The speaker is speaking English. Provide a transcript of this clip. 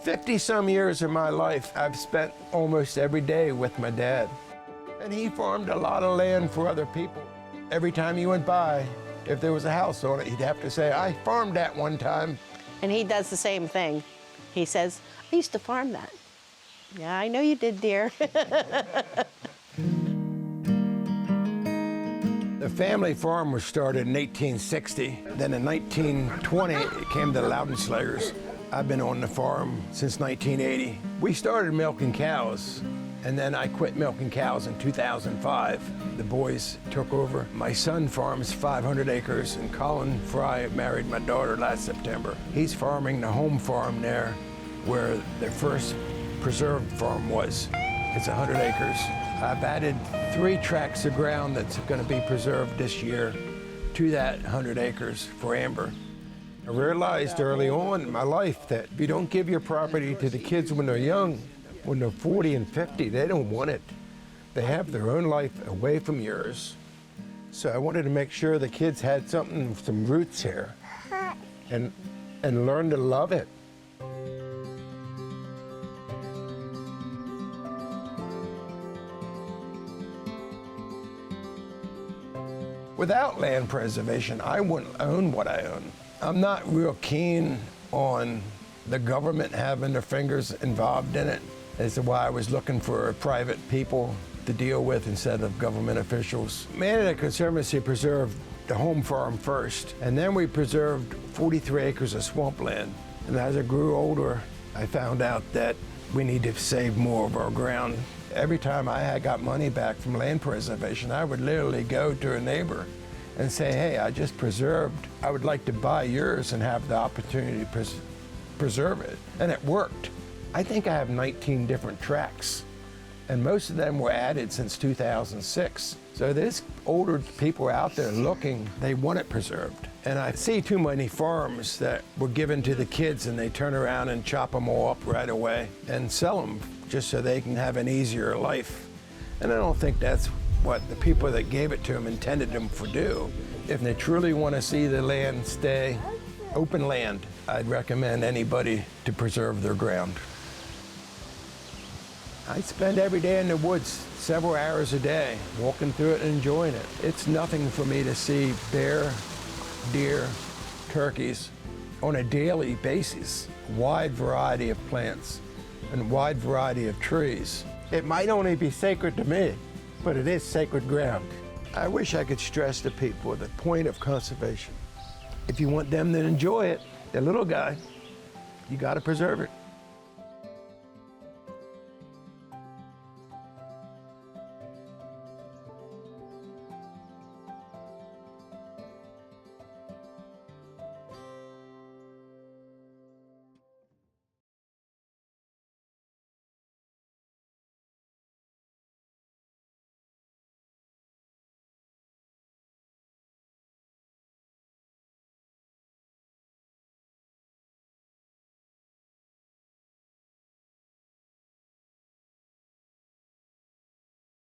50-some years of my life, I've spent almost every day with my dad. And he farmed a lot of land for other people. Every time he went by, if there was a house on it, he'd have to say, I farmed that one time. And he does the same thing. He says, I used to farm that. Yeah, I know you did, dear. The family farm was started in 1860. Then in 1920, it came to the Laudenslagers. I've been on the farm since 1980. We started milking cows, and then I quit milking cows in 2005. The boys took over. My son farms 500 acres, and Colin Fry married my daughter last September. He's farming the home farm there where the first preserved farm was. It's 100 acres. I've added 3 tracts of ground that's going to be preserved this year to that 100 acres for amber. I realized early on in my life that if you don't give your property to the kids when they're young, when they're 40 and 50, they don't want it. They have their own life away from yours. So I wanted to make sure the kids had something, some roots here, and learn to love it. Without land preservation, I wouldn't own what I own. I'm not real keen on the government having their fingers involved in it. That's why I was looking for private people to deal with instead of government officials. Manada Conservancy preserved the home farm first, and then we preserved 43 acres of swampland. And as I grew older, I found out that we need to save more of our ground. Every time I had got money back from land preservation, I would literally go to a neighbor and say, hey, I just preserved. I would like to buy yours and have the opportunity to preserve it. And it worked. I think I have 19 different tracts, and most of them were added since 2006. So there's older people out there looking, they want it preserved. And I see too many farms that were given to the kids and they turn around and chop them all up right away and sell them just so they can have an easier life. And I don't think that's what the people that gave it to them intended them to do. If they truly want to see the land stay open land, I'd recommend anybody to preserve their ground. I spend every day in the woods, several hours a day, walking through it and enjoying it. It's nothing for me to see bear, deer, turkeys on a daily basis, a wide variety of plants and a wide variety of trees. It might only be sacred to me, but it is sacred ground. I wish I could stress to people the point of conservation. If you want them to enjoy it, the little guy, you got to preserve it.